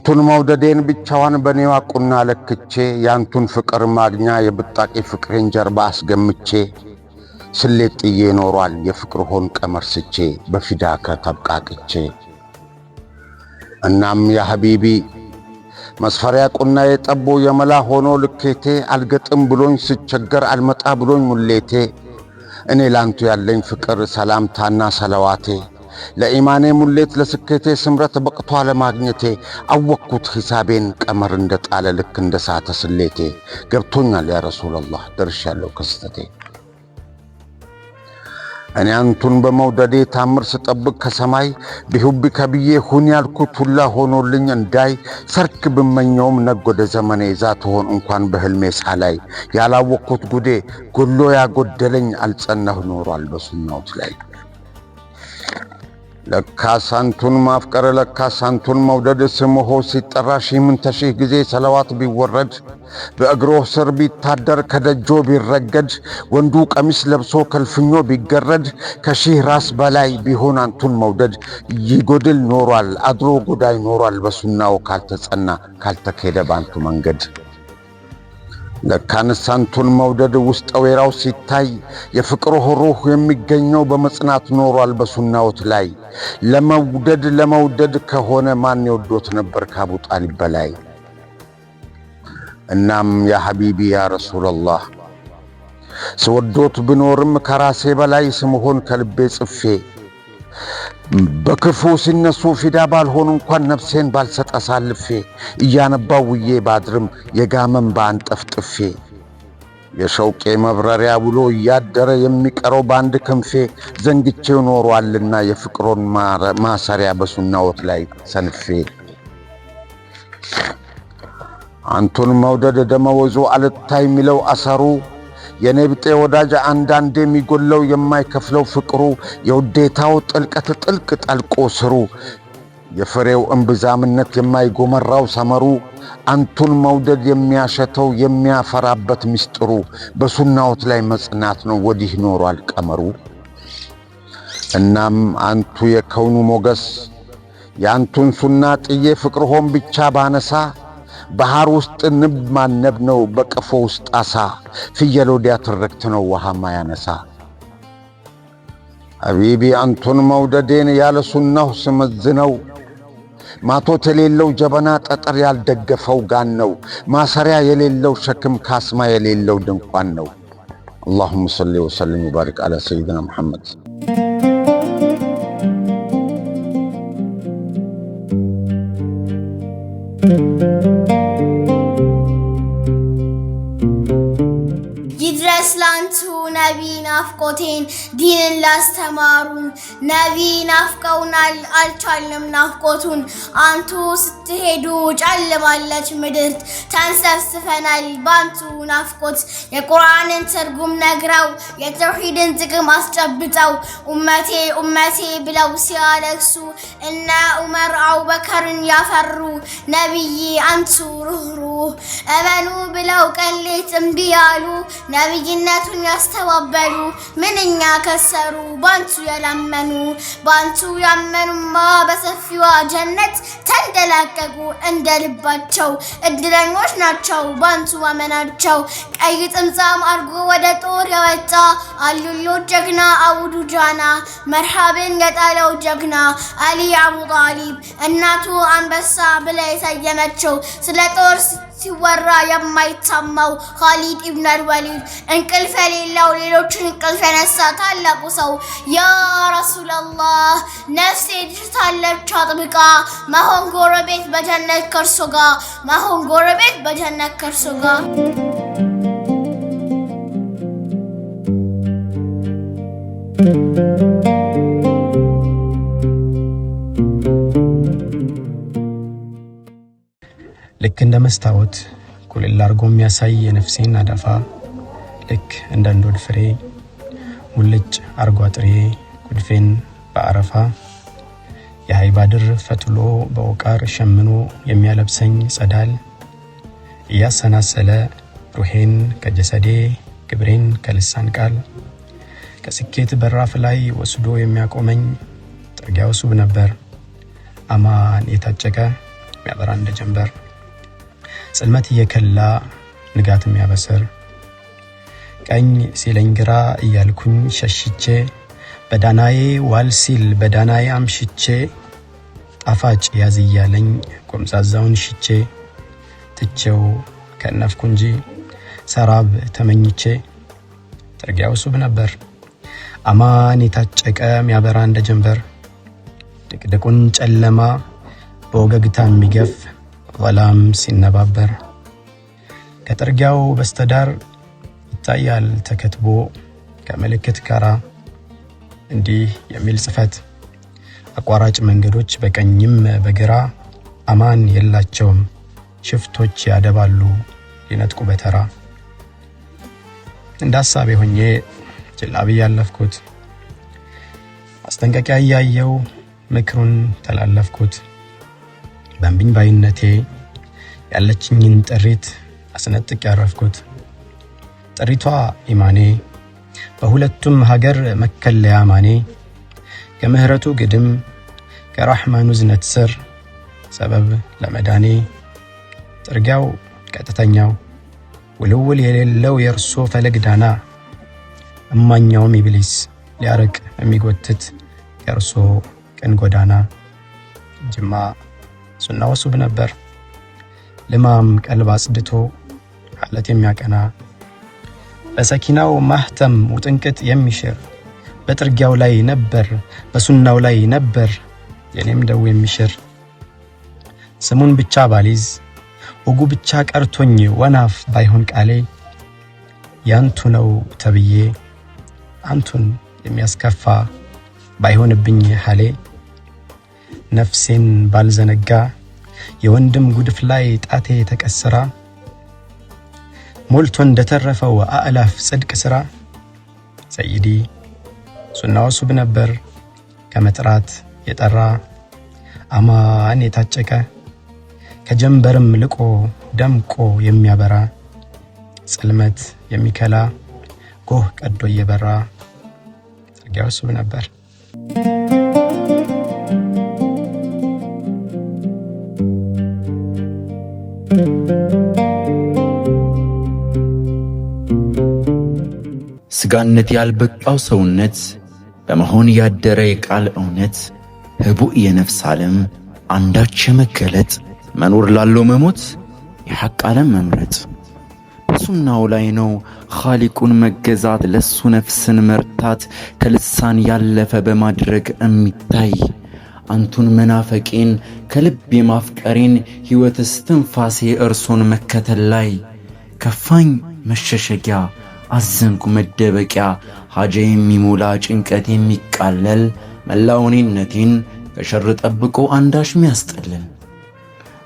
አንቱን መውደዴን ብቻዋን በኔው አቁና ለክቼ ያንቱን ፍቅር ማግኛ የብጣቂ ፍቅሬን ጀርባ አስገምቼ ስሌት ጥዬ ኖሯል የፍቅር ሆን ቀመርስቼ በፊዳከ ተብቃቅቼ እናም ያ ሐቢቢ መስፈሪያ ቁና የጠቦ የመላ ሆኖ ልኬቴ አልገጥም ብሎኝ ስቸገር አልመጣ ብሎኝ ሙሌቴ እኔ ላንቱ ያለኝ ፍቅር ሰላምታና ሰለዋቴ ለኢማኔ ሙሌት ለስኬቴ ስምረት በቅቷ ለማግኘቴ አወቅኩት ሂሳቤን ቀመር እንደጣለ ልክ እንደሳተ ስሌቴ ገብቶኛል ያ ረሱላህ ደርሻለሁ ከስተቴ እኔ አንቱን በመውደዴ ታምር ስጠብቅ ከሰማይ ቢሁብከ ብዬ ሁን ያልኩት ሁላ ሆኖልኝ እንዳይ ሰርክ ብመኘውም ነጎደ ዘመኔ ዛት ሆን እንኳን በህልሜ ሳላይ ያላወቅኩት ጉዴ ጎሎ ያጎደለኝ አልጸናሁ ኖሯል በሱናውት ላይ ለካስ አንቱን ማፍቀር ለካስ አንቱን መውደድ ስምሆ ሲጠራ ሺህ ተሺህ ጊዜ ሰለዋት ቢወረድ በእግሮ ስር ቢታደር ከደጆ ቢረገድ ወንዱ ቀሚስ ለብሶ ከልፍኞ ቢገረድ ከሺህ ራስ በላይ ቢሆን አንቱን መውደድ ይጎድል ኖሯል አድሮ ጎዳይ ኖሯል በሱናው ካልተጸና ካልተከደ ባንቱ መንገድ ለካንስ አንቱን መውደድ ውስጥ ወይራው ሲታይ የፍቅሩ ሩህ የሚገኘው በመጽናት ኖሯል በሱናውት ላይ ለመውደድ ከሆነ ማን ይወዶት ነበር ከአቡ ጣሊብ በላይ እናም ያ ሐቢቢ ያ ረሱላህ ስወዶት ብኖርም ከራሴ በላይ ስምሆን ከልቤ ጽፌ በክፉ ሲነሱ ፊዳ ባልሆን እንኳን ነፍሴን ባልሰጥ አሳልፌ እያነባው ውዬ ባድርም የጋመን ባንጠፍጥፌ የሸውቄ መብረሪያ ብሎ እያደረ የሚቀረው ባንድ ክንፌ ዘንግቼው ኖሯልና የፍቅሮን ማሰሪያ በሱናዎት ላይ ሰንፌ አንቱን መውደድ ደመወዙ አልታይ ሚለው አሰሩ የነብጤ ወዳጅ አንዳንዴ የሚጎለው የማይከፍለው ፍቅሩ የውዴታው ጥልቀት ጥልቅ ጠልቆ ስሩ የፍሬው እንብዛምነት የማይጎመራው ሰመሩ አንቱን መውደድ የሚያሸተው የሚያፈራበት ምስጢሩ በሱናውት ላይ መጽናት ነው ወዲህ ኖሯል ቀመሩ እናም አንቱ የከውኑ ሞገስ ያንቱን ሱና ጥዬ ፍቅር ሆን ብቻ ባነሳ ባህር ውስጥ ንብ ማነብ ነው በቀፎ ውስጥ አሳ ፍየል ወዲያ ትረክት ነው ውሃ ማያነሳ ሐቢቢ አንቱን መውደዴን ያለ ሱናው ስመዝነው ማቶት የሌለው ጀበና ጠጠር ያልደገፈው ጋን ነው ማሰሪያ የሌለው ሸክም ካስማ የሌለው ድንኳን ነው اللهم صل وسلم وبارك على سيدنا محمد نبي نافقوتين دين الله استمارون نبي نافقونال الچالم نافقوتون አንቱ ስትሄዱ ጨልማለች ምድር ተንሰፍስፈናል ባንቱ ናፍቆት የቁርአንን ትርጉም ነግረው የተውሂድን ጥቅም አስጨብጠው ኡመቴ ብለው ሲያለቅሱ እና ዑመር አቡበከርን ያፈሩ ነብይ አንቱ ሩህሩህ እመኑ ብለው ቀሌት እምቢ ያሉ ነብይነቱን ያስተባበሉ ምንኛ ከሰሩ ባንቱ ያመኑማ በሰፊዋ ጀነት ተንደላቀቁ እንደልባቸው እድለኞች ናቸው ባንቱ ማመናቸው ቀይ ጥምጣም አርጎ ወደ ጦር ያወጣ አሉሎ ጀግና አቡ ዱጃና መርሐብን የጣለው ጀግና አሊ አቡ ጣሊብ እናቱ አንበሳ ብላ የሰየመችው ስለ ጦር ሲወራ የማይታማው ኻሊድ ኢብኑ አልወሊድ እንቅልፍ የሌለው ሌሎችን እንቅልፍ ያነሳ ታላቁ ሰው ያ ረሱላህ ነፍሴ ትሻለች አጥብቃ መሆን ጎረቤት በጀነት ከርሶ ጋር ልክ እንደ መስታወት ኩልል አርጎ የሚያሳይ የነፍሴን አዳፋ ልክ እንደ አንዶድ ፍሬ ሙልጭ አርጓ ጥሬ ጉድፌን በአረፋ የሃይባድር ፈትሎ በወቃር ሸምኖ የሚያለብሰኝ ጸዳል እያሰናሰለ ሩሄን ከጀሰዴ ግብሬን ከልሳን ቃል ከስኬት በራፍ ላይ ወስዶ የሚያቆመኝ ጥርጊያው ሱብ ነበር አማን የታጨቀ የሚያበራ እንደ ጀንበር ጽልመት እየከላ ንጋት የሚያበስር ቀኝ ሲለኝ ግራ እያልኩኝ ሸሽቼ በዳናዬ ዋል ሲል በዳናዬ አምሽቼ ጣፋጭ ያዝ እያለኝ ጎምዛዛውን ሽቼ ትቼው ከነፍኩ እንጂ ሰራብ ተመኝቼ ጥርጊያው ሱብ ነበር አማን የታጨቀ የሚያበራ እንደ ጀንበር ድቅድቁን ጨለማ በወገግታ የሚገፍ ወላም ሲነባበር ከጥርጊያው በስተዳር ይታያል ተከትቦ ከምልክት ጋራ እንዲህ የሚል ጽፈት አቋራጭ መንገዶች በቀኝም በግራ አማን የላቸውም ሽፍቶች ያደባሉ ሊነጥቁ በተራ እንዳሳቤ ሆኜ ጅላቢ ያለፍኩት ማስጠንቀቂያ ያየው ምክሩን ተላለፍኩት በእምቢኝ ባይነቴ ያለችኝን ጥሪት አስነጥቅ ያረፍኩት ጥሪቷ ኢማኔ በሁለቱም ሀገር መከለያ ማኔ ከምህረቱ ግድም ከራህማኑ ዝነት ስር ሰበብ ለመዳኔ ጥርጊያው ቀጥተኛው ውልውል የሌለው የእርሶ ፈለግ ዳና እማኛውም ኢብሊስ ሊያርቅ የሚጎትት ከእርሶ ቅን ጎዳና ጅማ ሱና ወሱብ ነበር ልማም ቀልብ አጽድቶ ሐለት የሚያቀና በሰኪናው ማህተም ውጥንቅጥ የሚሽር በጥርጊያው ላይ ነበር በሱናው ላይ ነበር የኔም ደው የሚሽር ስሙን ብቻ ባሊዝ ወጉ ብቻ ቀርቶኝ ወናፍ ባይሆን ቃሌ ያንቱ ነው ተብዬ አንቱን የሚያስከፋ ባይሆንብኝ ሐሌ ነፍሴን ባልዘነጋ የወንድም ጉድፍ ላይ ጣቴ ተቀስራ ሞልቶ እንደተረፈው አእላፍ ጽድቅ ስራ ሰይዲ ሱናው ሱብ ነበር ከመጥራት የጠራ አማን የታጨቀ ከጀንበርም ልቆ ደምቆ የሚያበራ ጽልመት የሚከላ ጎህ ቀዶ እየበራ ጥርጊያው ሱብ ነበር ስጋነት ያልበቃው ሰውነት በመሆን ያደረ የቃል እውነት ህቡዕ የነፍስ ዓለም አንዳች መገለጥ መኖር ላለው መሞት የሐቅ ዓለም መምረጥ በሱናው ላይ ነው ኻሊቁን መገዛት ለሱ ነፍስን መርታት ከልሳን ያለፈ በማድረግ የሚታይ አንቱን መናፈቄን ከልብ የማፍቀሬን ሕይወት እስትንፋሴ እርሶን መከተል ላይ ከፋኝ መሸሸጊያ አዘንኩ መደበቂያ ሐጃ የሚሞላ ጭንቀት የሚቃለል መላውኔነቴን ከሸር ጠብቆ አንዳሽ ሚያስጠልል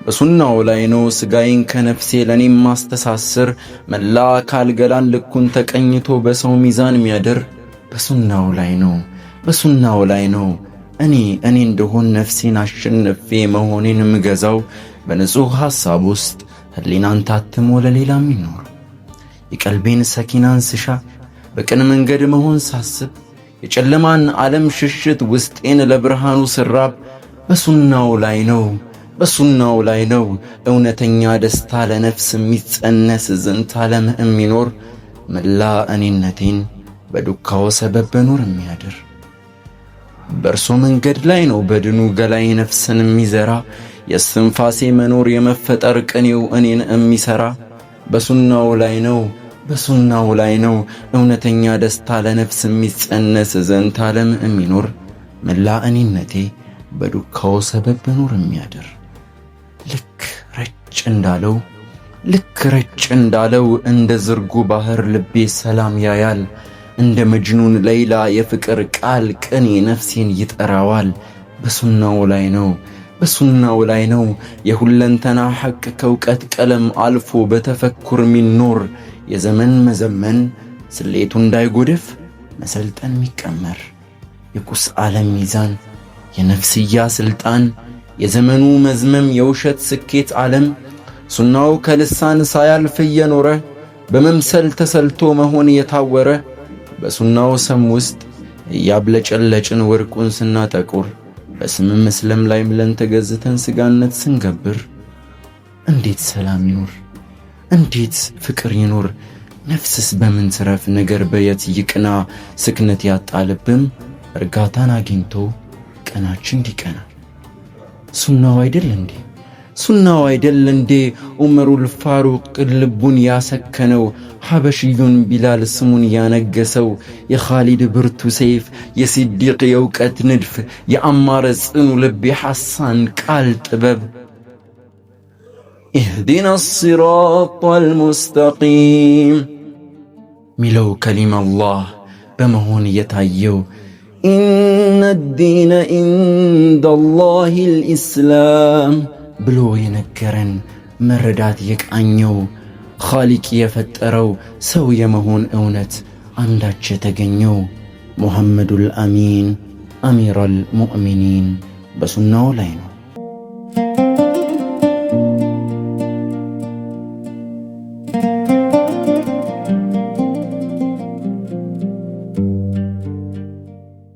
በሱናው ላይ ነው ስጋዬን ከነፍሴ ለኔም ማስተሳሰር መላ አካል ገላን ልኩን ተቀኝቶ በሰው ሚዛን ሚያደር በሱናው ላይ ነው እኔ እንደሆን ነፍሴን አሸንፌ መሆኔን ምገዛው በንጹህ ሐሳብ ውስጥ ህሊናን ታትሞ ለሌላ ሚኖር የቀልቤን ሰኪናን ስሻ በቅን መንገድ መሆን ሳስብ የጨለማን ዓለም ሽሽት ውስጤን ለብርሃኑ ስራብ በሱናው ላይ ነው እውነተኛ ደስታ ለነፍስ የሚጸነስ ዝንት ዓለም የሚኖር መላ እኔነቴን በዱካው ሰበብ በኖር የሚያድር በእርሶ መንገድ ላይ ነው በድኑ ገላይ ነፍስን የሚዘራ የስንፋሴ መኖር የመፈጠር ቅኔው እኔን የሚሰራ በሱናው ላይ ነው እውነተኛ ደስታ ለነፍስ የሚጸነስ ዘንት ዓለም የሚኖር መላ እኔነቴ በዱካው ሰበብ በኖር የሚያድር ልክ ረጭ እንዳለው እንደ ዝርጉ ባህር ልቤ ሰላም ያያል እንደ መጅኑን ሌላ የፍቅር ቃል ቅኔ ነፍሴን ይጠራዋል በሱናው ላይ ነው የሁለንተና ሐቅ ከውቀት ቀለም አልፎ በተፈኩር ሚኖር የዘመን መዘመን ስሌቱ እንዳይጎድፍ መሰልጠን ሚቀመር የቁስ ዓለም ሚዛን የነፍስያ ስልጣን የዘመኑ መዝመም የውሸት ስኬት ዓለም ሱናው ከልሳን ሳያልፍ እየኖረ በመምሰል ተሰልቶ መሆን የታወረ በሱናው ሰም ውስጥ እያብለጨለጭን ወርቁን ስናጠቁር በስም ምስለም ላይ ምለን ተገዝተን ስጋነት ስንገብር እንዴት ሰላም ይኑር? እንዴት ፍቅር ይኑር? ነፍስስ በምን ትረፍ? ነገር በየት ይቅና? ስክነት ያጣልብም እርጋታን አግኝቶ ቀናችን እንዲቀና ሱናው አይደል እንዴ? ሱናው አይደል እንዴ? ዑመሩል ፋሩቅ ልቡን ያሰከነው፣ ሐበሽዩን ቢላል ስሙን ያነገሰው፣ የኻሊድ ብርቱ ሰይፍ፣ የሲዲቅ የእውቀት ንድፍ፣ የአማረ ጽኑ ልብ፣ የሐሳን ቃል ጥበብ ኢህዲና ሲራጠል ሙስተቂም ሚለው ከሊማ አላህ በመሆን የታየው ኢነ ዲነ ኢንደላሂል ኢስላም ብሎ የነገረን መረዳት የቃኘው ኻሊቅ የፈጠረው ሰው የመሆን እውነት አንዳች የተገኘው ሙሐመዱል አሚን አሚረል ሙእሚኒን በሱናው ላይ ነው።